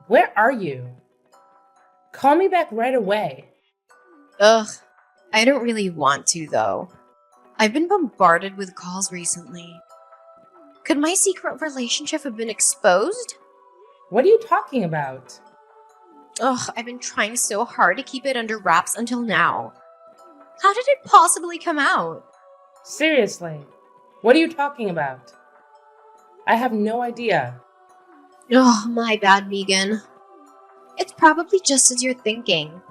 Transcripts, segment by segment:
Where are you? Call me back right away. Ugh, I don't really want to though. I've been bombarded with calls recently. Could my secret relationship have been exposed? What are you talking about? Ugh, I've been trying so hard to keep it under wraps until now. How did it possibly come out? Seriously, what are you talking about? I have no idea. Oh, my bad, Megan. It's probably just as you're thinking.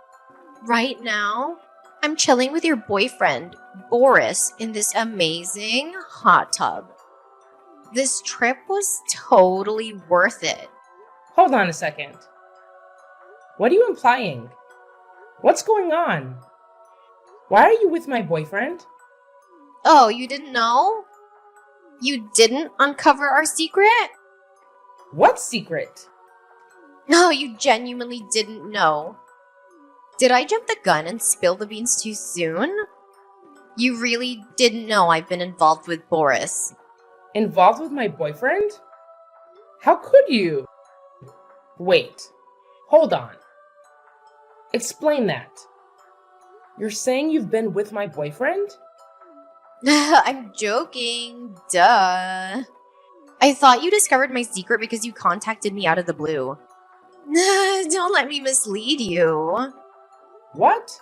Right now, I'm chilling with your boyfriend, Boris, in this amazing hot tub. This trip was totally worth it. Hold on a second. What are you implying? What's going on? Why are you with my boyfriend? Oh, you didn't know? You didn't uncover our secret? What secret? No, you genuinely didn't know. Did I jump the gun and spill the beans too soon? You really didn't know I've been involved with Boris. Involved with my boyfriend? How could you? Wait, hold on. Explain that. You're saying you've been with my boyfriend? I'm joking. Duh. I thought you discovered my secret because you contacted me out of the blue. Don't let me mislead you. What?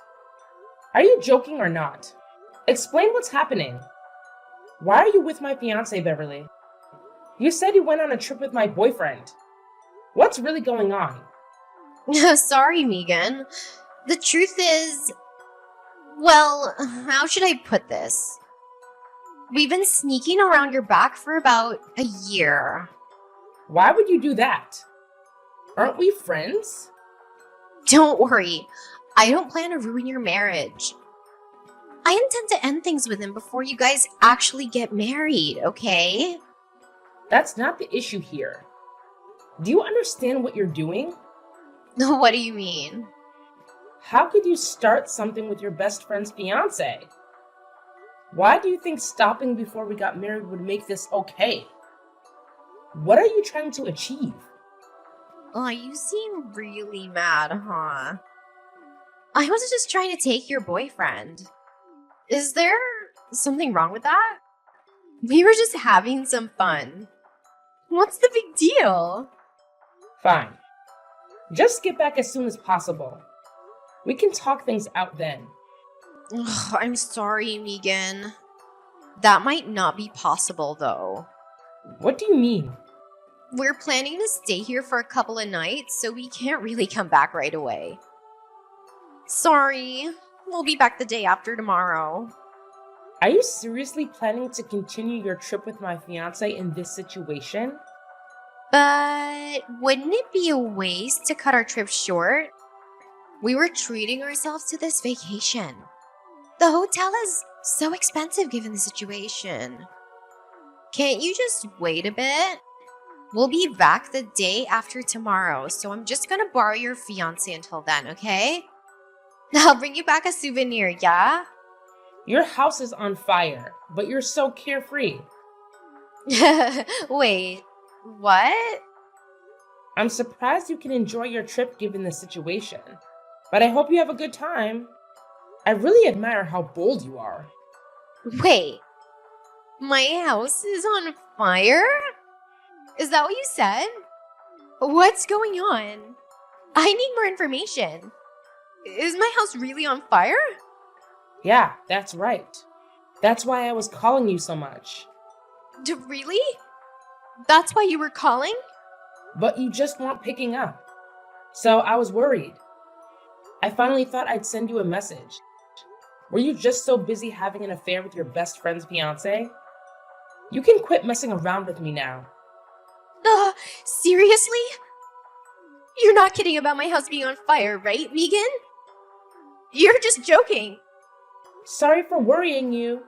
Are you joking or not? Explain what's happening. Why are you with my fiancé, Beverly? You said you went on a trip with my boyfriend. What's really going on? Sorry, Megan. The truth is, well, how should I put this? We've been sneaking around your back for about a year. Why would you do that? Aren't we friends? Don't worry. I don't plan to ruin your marriage. I intend to end things with him before you guys actually get married, okay? That's not the issue here. Do you understand what you're doing? What do you mean? How could you start something with your best friend's fiancé? Why do you think stopping before we got married would make this okay? What are you trying to achieve? Oh, you seem really mad, huh? I was just trying to take your boyfriend. Is there something wrong with that? We were just having some fun. What's the big deal? Fine. Just get back as soon as possible. We can talk things out then. Ugh, I'm sorry, Megan. That might not be possible, though. What do you mean? We're planning to stay here for a couple of nights, so we can't really come back right away. Sorry. We'll be back the day after tomorrow. Are you seriously planning to continue your trip with my fiancé in this situation? But wouldn't it be a waste to cut our trip short? We were treating ourselves to this vacation. The hotel is so expensive given the situation. Can't you just wait a bit? We'll be back the day after tomorrow, so I'm just gonna borrow your fiancé until then, okay? I'll bring you back a souvenir, yeah? Your house is on fire, but you're so carefree. Wait, what? I'm surprised you can enjoy your trip given the situation, but I hope you have a good time. I really admire how bold you are. Wait, my house is on fire? Is that what you said? What's going on? I need more information. Is my house really on fire? Yeah, that's right. That's why I was calling you so much. Really? That's why you were calling? But you just weren't picking up. So I was worried. I finally thought I'd send you a message. Were you just so busy having an affair with your best friend's fiancé? You can quit messing around with me now. Seriously? You're not kidding about my house being on fire, right, Megan? You're just joking. Sorry for worrying you.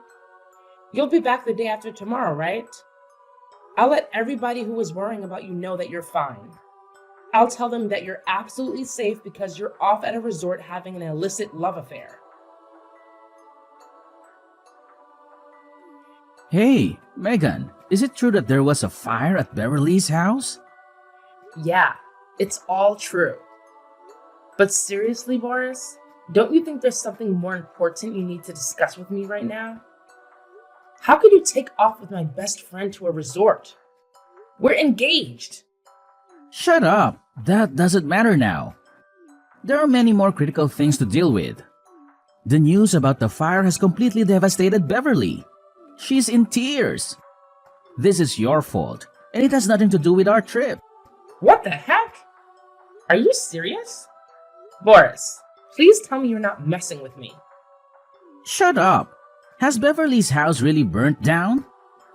You'll be back the day after tomorrow, right? I'll let everybody who is worrying about you know that you're fine. I'll tell them that you're absolutely safe because you're off at a resort having an illicit love affair. Hey, Megan, is it true that there was a fire at Beverly's house? Yeah, It's all true. But seriously, Boris, don't you think there's something more important you need to discuss with me right now? How could you take off with my best friend to a resort? We're engaged. Shut up! That doesn't matter now. There are many more critical things to deal with. The news about the fire has completely devastated Beverly. She's in tears. This is your fault, and it has nothing to do with our trip. What the heck? Are you serious? Boris, please tell me you're not messing with me. Shut up! Has Beverly's house really burnt down?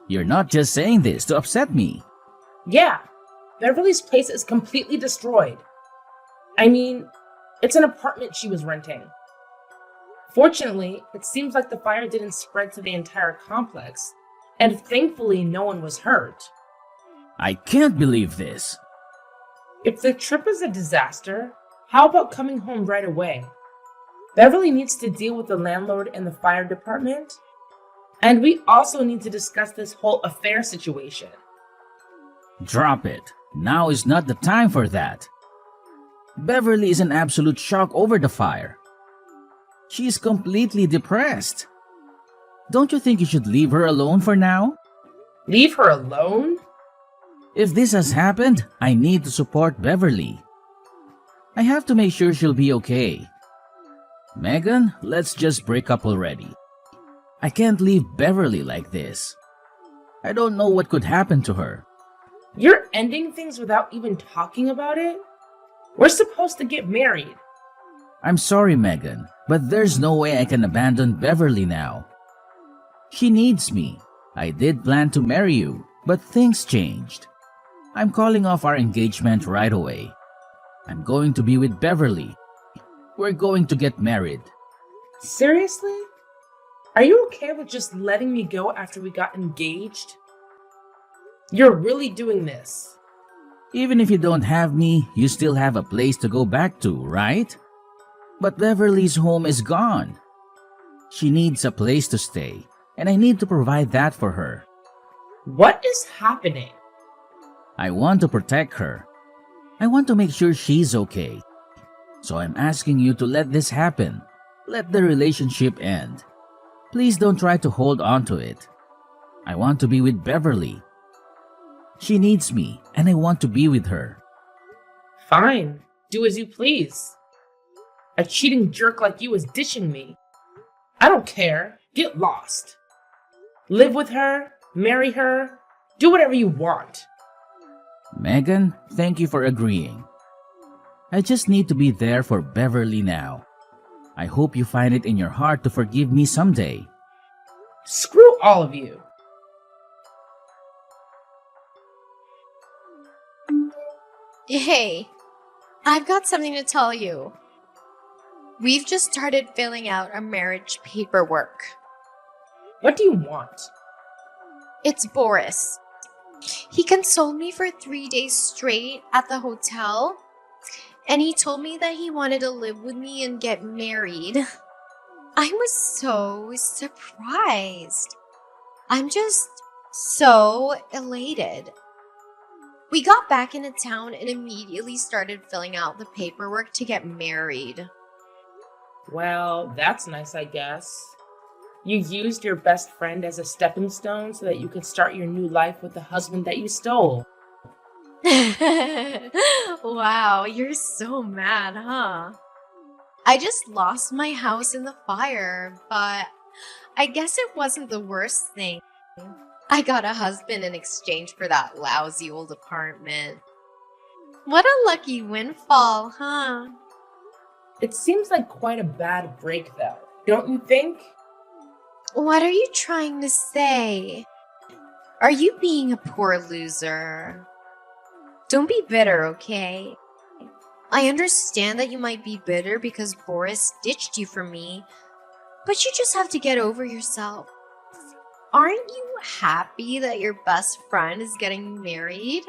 You're not just saying this to upset me. Yeah, Beverly's place is completely destroyed. I mean, it's an apartment she was renting. Fortunately, it seems like the fire didn't spread to the entire complex, and thankfully no one was hurt. I can't believe this. If the trip is a disaster, how about coming home right away? Beverly needs to deal with the landlord and the fire department, and we also need to discuss this whole affair situation. Drop it. Now is not the time for that. Beverly is in absolute shock over the fire. She is completely depressed. Don't you think you should leave her alone for now? Leave her alone? If this has happened, I need to support Beverly. I have to make sure she'll be okay. Megan, let's just break up already. I can't leave Beverly like this. I don't know what could happen to her. You're ending things without even talking about it? We're supposed to get married. I'm sorry, Megan, but there's no way I can abandon Beverly now. She needs me. I did plan to marry you, but things changed. I'm calling off our engagement right away. I'm going to be with Beverly. We're going to get married. Seriously? Are you okay with just letting me go after we got engaged? You're really doing this. Even if you don't have me, you still have a place to go back to, right? But Beverly's home is gone. She needs a place to stay, and I need to provide that for her. What is happening? I want to protect her. I want to make sure she's okay. So I'm asking you to let this happen. Let the relationship end. Please don't try to hold on to it. I want to be with Beverly. She needs me, and I want to be with her. Fine, do as you please. A cheating jerk like you is ditching me. I don't care. Get lost. Live with her, marry her, do whatever you want. Megan, thank you for agreeing. I just need to be there for Beverly now. I hope you find it in your heart to forgive me someday. Screw all of you. Hey, I've got something to tell you. We've just started filling out our marriage paperwork. What do you want? It's Boris. He consoled me for 3 days straight at the hotel, and he told me that he wanted to live with me and get married. I was so surprised. I'm just so elated. We got back into town and immediately started filling out the paperwork to get married. Well, that's nice, I guess. You used your best friend as a stepping stone so that you could start your new life with the husband that you stole. Wow, you're so mad, huh? I just lost my house in the fire, but I guess it wasn't the worst thing. I got a husband in exchange for that lousy old apartment. What a lucky windfall, huh? It seems like quite a bad break, though, don't you think? What are you trying to say? Are you being a poor loser? Don't be bitter, okay? I understand that you might be bitter because Boris ditched you for me, but you just have to get over yourself. Aren't you happy that your best friend is getting married?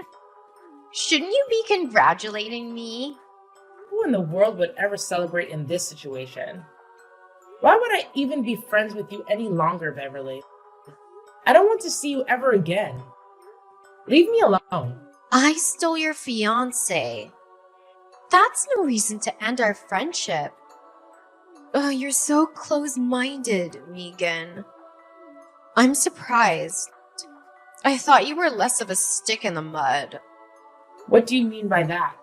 Shouldn't you be congratulating me? Who in the world would ever celebrate in this situation? Why would I even be friends with you any longer, Beverly? I don't want to see you ever again. Leave me alone. I stole your fiancé. That's no reason to end our friendship. Oh, you're so close-minded, Megan. I'm surprised. I thought you were less of a stick in the mud. What do you mean by that?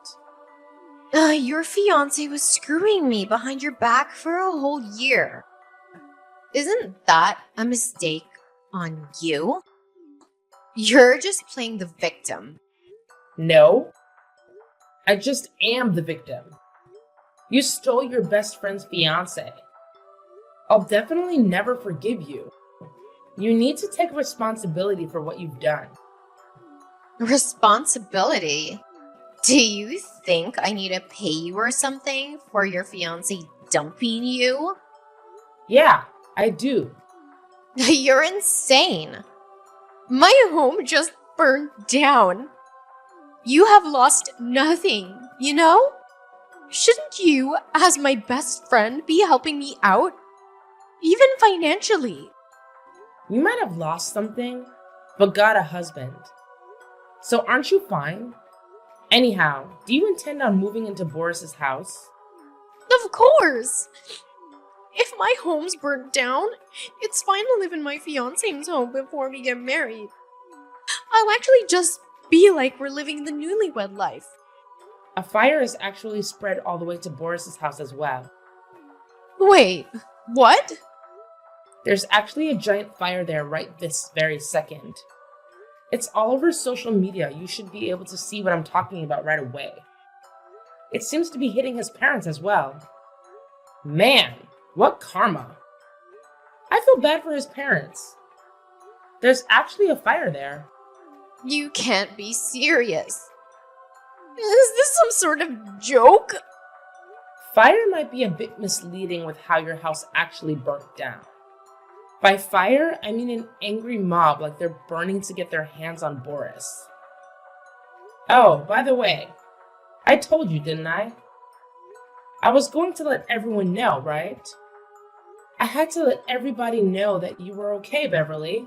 Your fiancé was screwing me behind your back for a whole year. Isn't that a mistake on you? You're just playing the victim. No, I just am the victim. You stole your best friend's fiance. I'll definitely never forgive you. You need to take responsibility for what you've done. Responsibility? Do you think I need to pay you or something for your fiancé dumping you? Yeah, I do. You're insane. My home just burned down. You have lost nothing, you know? Shouldn't you, as my best friend, be helping me out? Even financially. You might have lost something, but got a husband. So aren't you fine? Anyhow, do you intend on moving into Boris's house? Of course! If my home's burnt down, it's fine to live in my fiancé's home before we get married. I'll actually just be like we're living the newlywed life. A fire is actually spread all the way to Boris's house as well. Wait, what? There's actually a giant fire there right this very second. It's all over social media. You should be able to see what I'm talking about right away. It seems to be hitting his parents as well. Man, what karma. I feel bad for his parents. There's actually a fire there. You can't be serious. Is this some sort of joke? Fire might be a bit misleading with how your house actually burnt down. By fire, I mean an angry mob like they're burning to get their hands on Boris. Oh, by the way, I told you, didn't I? I was going to let everyone know, right? I had to let everybody know that you were okay, Beverly.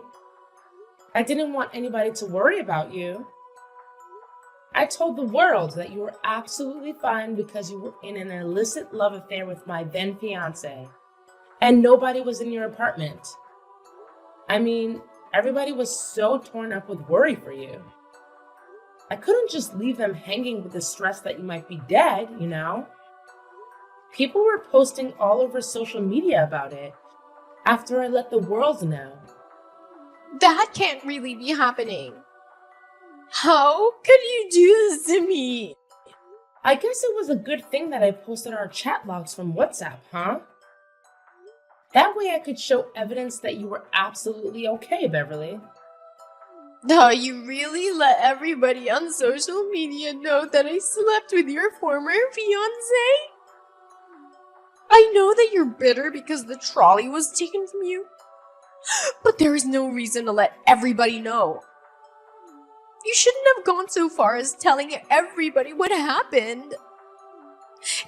I didn't want anybody to worry about you. I told the world that you were absolutely fine because you were in an illicit love affair with my then fiancé, and nobody was in your apartment. I mean, everybody was so torn up with worry for you. I couldn't just leave them hanging with the stress that you might be dead, you know? People were posting all over social media about it after I let the world know. That can't really be happening. How could you do this to me? I guess it was a good thing that I posted our chat logs from WhatsApp, huh? That way I could show evidence that you were absolutely okay, Beverly. No, you really let everybody on social media know that I slept with your former fiancé? I know that you're bitter because the trolley was taken from you, but there is no reason to let everybody know. You shouldn't have gone so far as telling everybody what happened.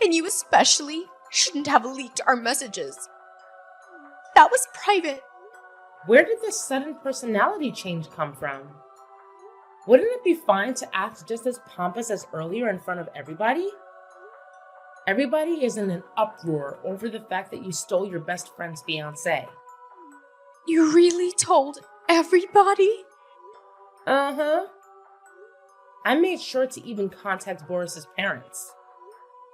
And you especially shouldn't have leaked our messages. That was private. Where did this sudden personality change come from? Wouldn't it be fine to act just as pompous as earlier in front of everybody? Everybody is in an uproar over the fact that you stole your best friend's fiancé. You really told everybody? Uh-huh. I made sure to even contact Boris's parents.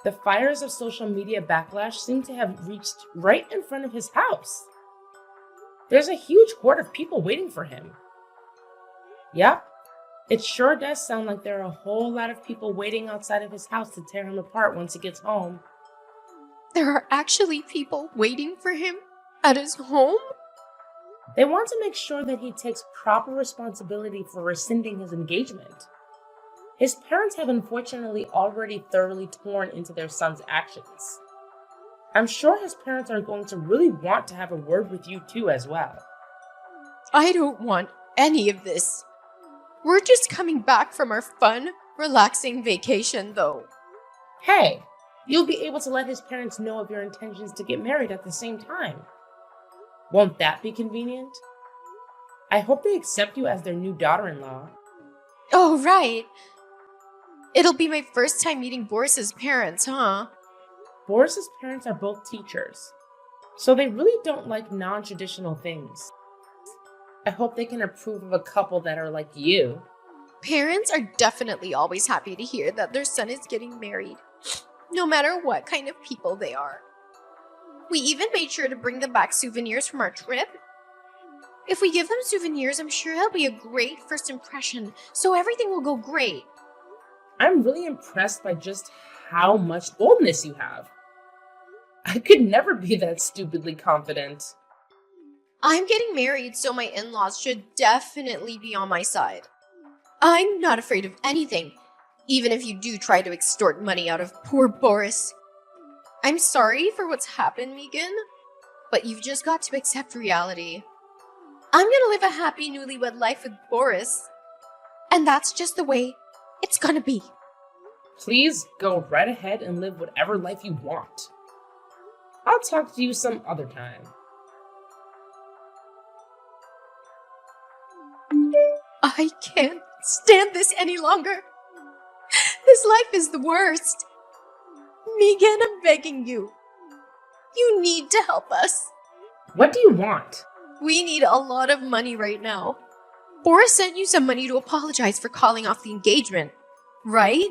The fires of social media backlash seem to have reached right in front of his house. There's a huge horde of people waiting for him. Yep, it sure does sound like there are a whole lot of people waiting outside of his house to tear him apart once he gets home. There are actually people waiting for him at his home? They want to make sure that he takes proper responsibility for rescinding his engagement. His parents have unfortunately already thoroughly torn into their son's actions. I'm sure his parents are going to really want to have a word with you too as well. I don't want any of this. We're just coming back from our fun, relaxing vacation though. Hey, you'll be able to let his parents know of your intentions to get married at the same time. Won't that be convenient? I hope they accept you as their new daughter-in-law. Oh, right. It'll be my first time meeting Boris's parents, huh? Boris's parents are both teachers, so they really don't like non-traditional things. I hope they can approve of a couple that are like you. Parents are definitely always happy to hear that their son is getting married, no matter what kind of people they are. We even made sure to bring them back souvenirs from our trip. If we give them souvenirs, I'm sure it'll be a great first impression, so everything will go great. I'm really impressed by just how much boldness you have. I could never be that stupidly confident. I'm getting married, so my in-laws should definitely be on my side. I'm not afraid of anything, even if you do try to extort money out of poor Boris. I'm sorry for what's happened, Megan, but you've just got to accept reality. I'm gonna live a happy newlywed life with Boris, and that's just the way it's gonna be. Please go right ahead and live whatever life you want. I'll talk to you some other time. I can't stand this any longer. This life is the worst. Megan, I'm begging you. You need to help us. What do you want? We need a lot of money right now. Boris sent you some money to apologize for calling off the engagement, right?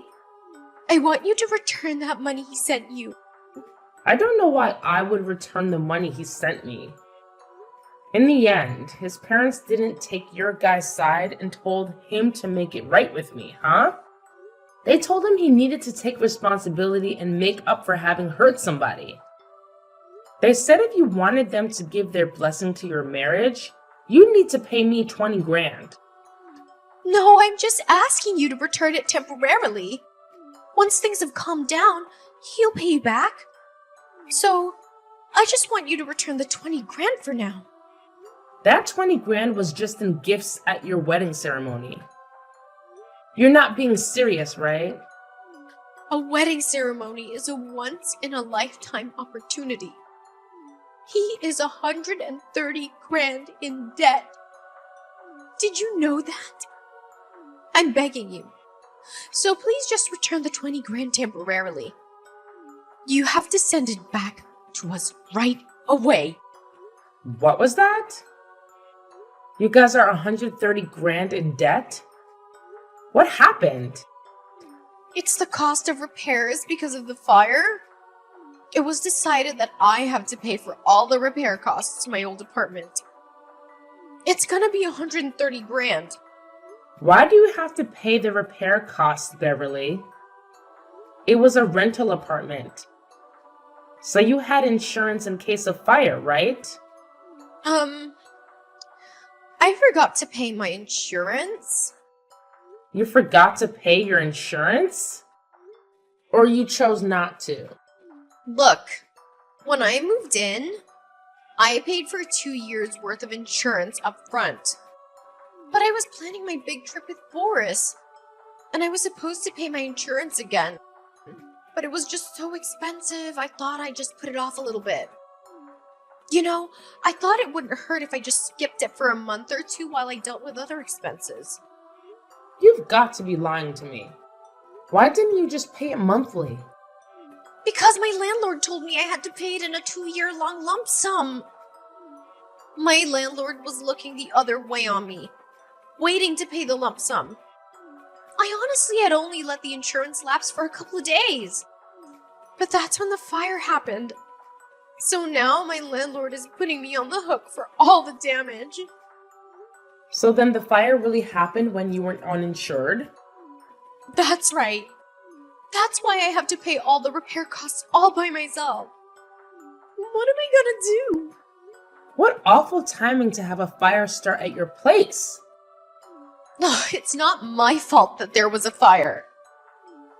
I want you to return that money he sent you. I don't know why I would return the money he sent me. In the end, his parents didn't take your guy's side and told him to make it right with me, huh? They told him he needed to take responsibility and make up for having hurt somebody. They said if you wanted them to give their blessing to your marriage, you need to pay me 20 grand. No, I'm just asking you to return it temporarily. Once things have calmed down, he'll pay you back. So, I just want you to return the 20 grand for now. That 20 grand was just in gifts at your wedding ceremony. You're not being serious, right? A wedding ceremony is a once-in-a-lifetime opportunity. He is 130 grand in debt. Did you know that? I'm begging you. So please just return the 20 grand temporarily. You have to send it back to us right away. What was that? You guys are 130 grand in debt? What happened? It's the cost of repairs because of the fire. It was decided that I have to pay for all the repair costs to my old apartment. It's gonna be 130 grand. Why do you have to pay the repair costs, Beverly? It was a rental apartment. So you had insurance in case of fire, right? I forgot to pay my insurance. You forgot to pay your insurance? Or you chose not to? Look, when I moved in, I paid for 2 years worth of insurance up front. But I was planning my big trip with Boris, and I was supposed to pay my insurance again. But it was just so expensive, I thought I'd just put it off a little bit. You know, I thought it wouldn't hurt if I just skipped it for a month or two while I dealt with other expenses. You've got to be lying to me. Why didn't you just pay it monthly? Because my landlord told me I had to pay it in a 2-year-long lump sum. My landlord was looking the other way on me, waiting to pay the lump sum. I honestly had only let the insurance lapse for a couple of days. But that's when the fire happened. So now my landlord is putting me on the hook for all the damage. So then the fire really happened when you weren't uninsured? That's right. That's why I have to pay all the repair costs all by myself. What am I gonna do? What awful timing to have a fire start at your place. Oh, it's not my fault that there was a fire.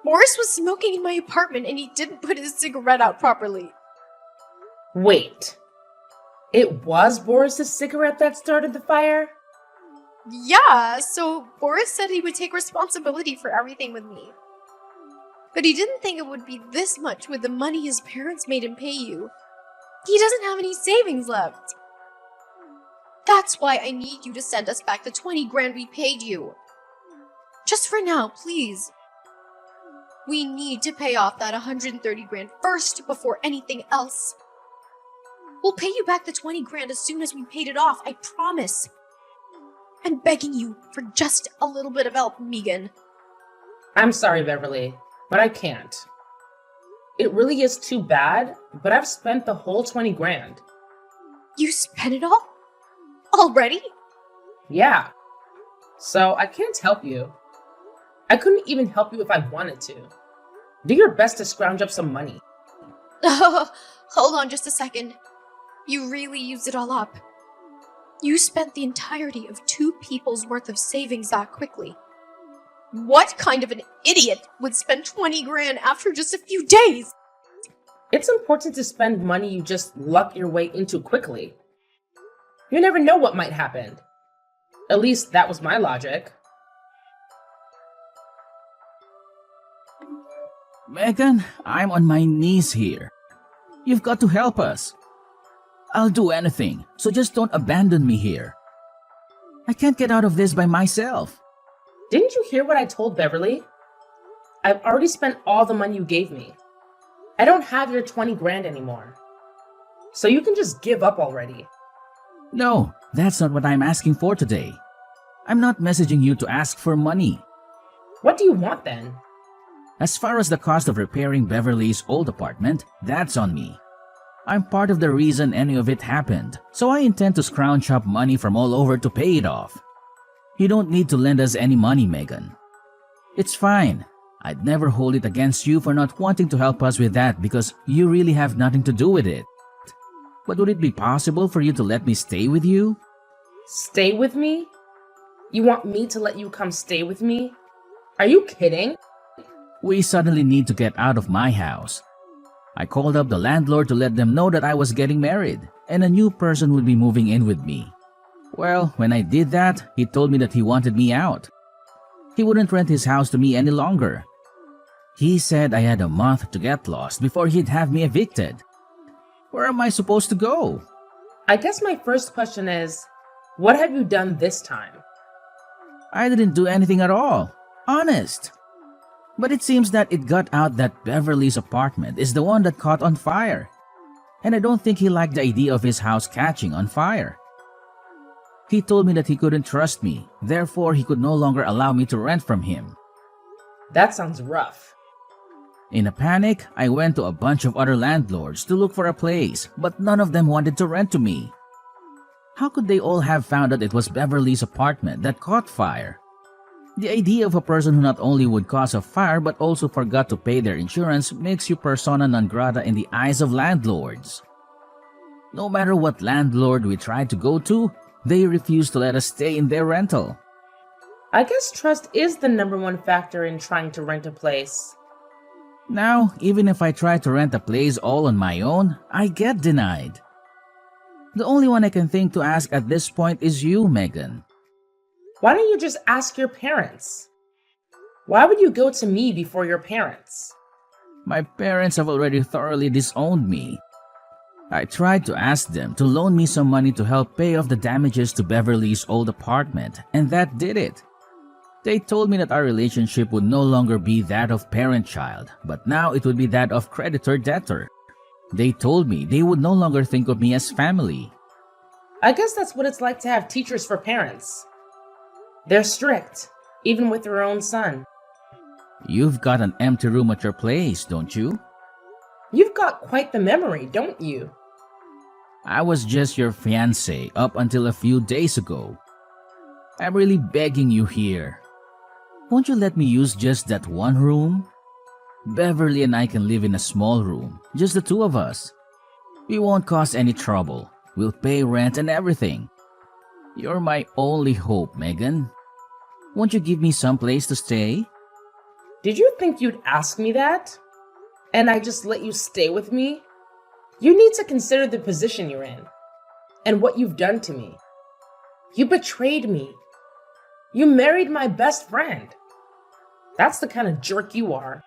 Boris was smoking in my apartment and he didn't put his cigarette out properly. Wait. It was Boris's cigarette that started the fire? Yeah, so Boris said he would take responsibility for everything with me. But he didn't think it would be this much with the money his parents made him pay you. He doesn't have any savings left. That's why I need you to send us back the 20 grand we paid you. Just for now, please. We need to pay off that 130 grand first before anything else. We'll pay you back the 20 grand as soon as we paid it off, I promise. I'm begging you for just a little bit of help, Megan. I'm sorry, Beverly, but I can't. It really is too bad, but I've spent the whole 20 grand. You spent it all? Already? Yeah. So I can't help you. I couldn't even help you if I wanted to. Do your best to scrounge up some money. Hold on just a second. You really used it all up. You spent the entirety of 2 people's worth of savings that quickly. What kind of an idiot would spend 20 grand after just a few days? It's important to spend money you just luck your way into quickly. You never know what might happen. At least that was my logic. Megan, I'm on my knees here. You've got to help us. I'll do anything, so just don't abandon me here. I can't get out of this by myself. Didn't you hear what I told Beverly? I've already spent all the money you gave me. I don't have your 20 grand anymore. So you can just give up already. No, that's not what I'm asking for today. I'm not messaging you to ask for money. What do you want then? As far as the cost of repairing Beverly's old apartment, that's on me. I'm part of the reason any of it happened, so I intend to scrounge up money from all over to pay it off. You don't need to lend us any money, Megan. It's fine. I'd never hold it against you for not wanting to help us with that because you really have nothing to do with it. But would it be possible for you to let me stay with you? Stay with me? You want me to let you come stay with me? Are you kidding? We suddenly need to get out of my house. I called up the landlord to let them know that I was getting married and a new person would be moving in with me. Well, when I did that, he told me that he wanted me out. He wouldn't rent his house to me any longer. He said I had a month to get lost before he'd have me evicted. Where am I supposed to go? I guess my first question is, what have you done this time? I didn't do anything at all. Honest. But it seems that it got out that Beverly's apartment is the one that caught on fire. And I don't think he liked the idea of his house catching on fire. He told me that he couldn't trust me, therefore he could no longer allow me to rent from him. That sounds rough. In a panic, I went to a bunch of other landlords to look for a place, but none of them wanted to rent to me. How could they all have found out it was Beverly's apartment that caught fire? The idea of a person who not only would cause a fire but also forgot to pay their insurance makes you persona non grata in the eyes of landlords. No matter what landlord we tried to go to, they refused to let us stay in their rental. I guess trust is the #1 factor in trying to rent a place. Now, even if I try to rent a place all on my own, I get denied. The only one I can think to ask at this point is you, Megan. Why don't you just ask your parents? Why would you go to me before your parents? My parents have already thoroughly disowned me. I tried to ask them to loan me some money to help pay off the damages to Beverly's old apartment, and that did it. They told me that our relationship would no longer be that of parent-child, but now it would be that of creditor-debtor. They told me they would no longer think of me as family. I guess that's what it's like to have teachers for parents. They're strict, even with their own son. You've got an empty room at your place, don't you? You've got quite the memory, don't you? I was just your fiancé up until a few days ago. I'm really begging you here. Won't you let me use just that one room? Beverly and I can live in a small room, just the two of us. We won't cause any trouble. We'll pay rent and everything. You're my only hope, Megan. Won't you give me some place to stay? Did you think you'd ask me that? And I just let you stay with me? You need to consider the position you're in and what you've done to me. You betrayed me. You married my best friend. That's the kind of jerk you are.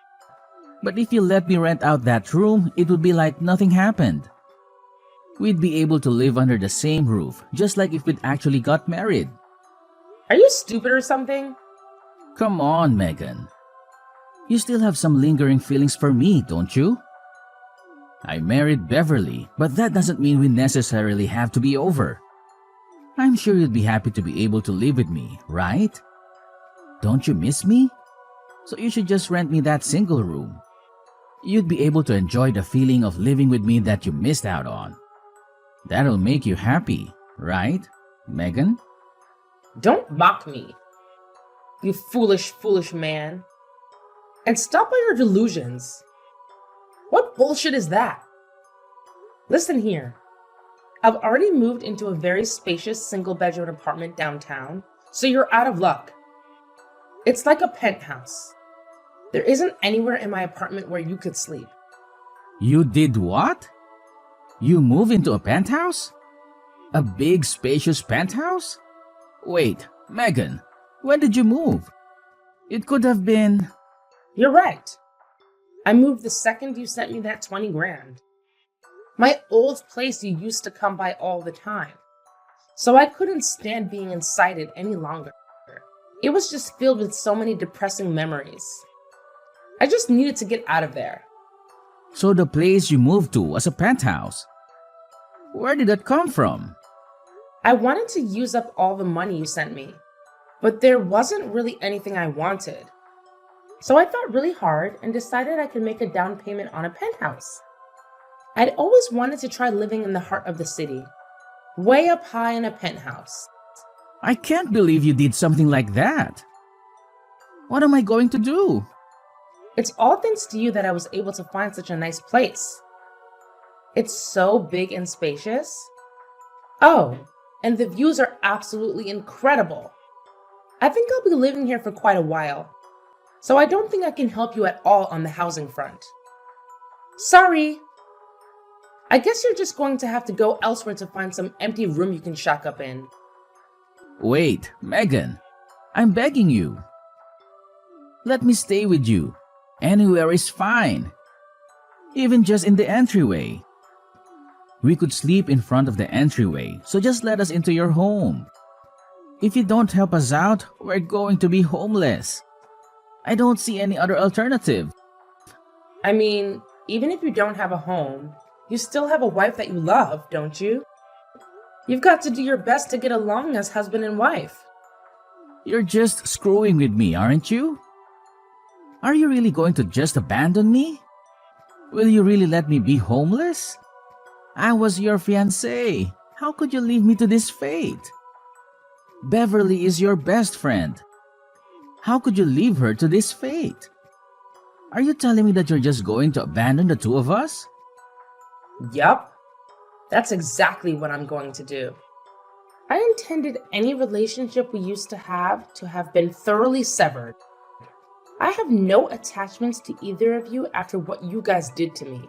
But if you let me rent out that room, it would be like nothing happened. We'd be able to live under the same roof, just like if we'd actually got married. Are you stupid or something? Come on, Megan. You still have some lingering feelings for me, don't you? I married Beverly, but that doesn't mean we necessarily have to be over. I'm sure you'd be happy to be able to live with me, right? Don't you miss me? So you should just rent me that single room. You'd be able to enjoy the feeling of living with me that you missed out on. That'll make you happy, right, Megan? Don't mock me, you foolish, foolish man. And stop all your delusions. What bullshit is that? Listen here. I've already moved into a very spacious single-bedroom apartment downtown, so you're out of luck. It's like a penthouse. There isn't anywhere in my apartment where you could sleep. You did what? You move into a penthouse? A big, spacious penthouse? Wait, Megan, when did you move? It could have been... You're right. I moved the second you sent me that 20 grand. My old place you used to come by all the time. So I couldn't stand being inside it any longer. It was just filled with so many depressing memories. I just needed to get out of there. So the place you moved to was a penthouse. Where did that come from? I wanted to use up all the money you sent me, but there wasn't really anything I wanted. So I thought really hard and decided I could make a down payment on a penthouse. I'd always wanted to try living in the heart of the city, way up high in a penthouse. I can't believe you did something like that. What am I going to do? It's all thanks to you that I was able to find such a nice place. It's so big and spacious. Oh, and the views are absolutely incredible. I think I'll be living here for quite a while, so I don't think I can help you at all on the housing front. Sorry. I guess you're just going to have to go elsewhere to find some empty room you can shack up in. Wait, Megan, I'm begging you. Let me stay with you. Anywhere is fine. Even just in the entryway. We could sleep in front of the entryway, so just let us into your home. If you don't help us out, we're going to be homeless. I don't see any other alternative. I mean, even if you don't have a home, you still have a wife that you love, don't you? You've got to do your best to get along as husband and wife. You're just screwing with me, aren't you? Are you really going to just abandon me? Will you really let me be homeless? I was your fiancé. How could you leave me to this fate? Beverly is your best friend. How could you leave her to this fate? Are you telling me that you're just going to abandon the two of us? Yup. That's exactly what I'm going to do. I intended any relationship we used to have been thoroughly severed. I have no attachments to either of you after what you guys did to me.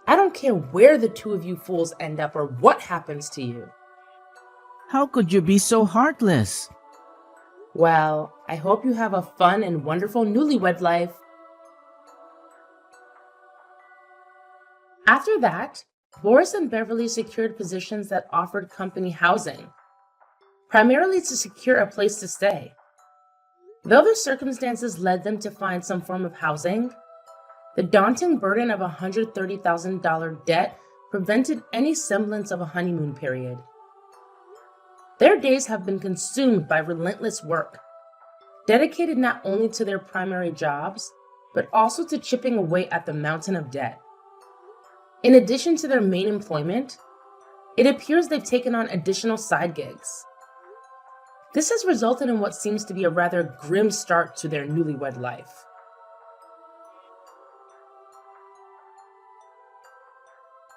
I don't care where the two of you fools end up or what happens to you. How could you be so heartless? Well, I hope you have a fun and wonderful newlywed life. After that, Boris and Beverly secured positions that offered company housing, primarily to secure a place to stay. Though their circumstances led them to find some form of housing, the daunting burden of a $130,000 debt prevented any semblance of a honeymoon period. Their days have been consumed by relentless work, dedicated not only to their primary jobs, but also to chipping away at the mountain of debt. In addition to their main employment, it appears they've taken on additional side gigs. This has resulted in what seems to be a rather grim start to their newlywed life.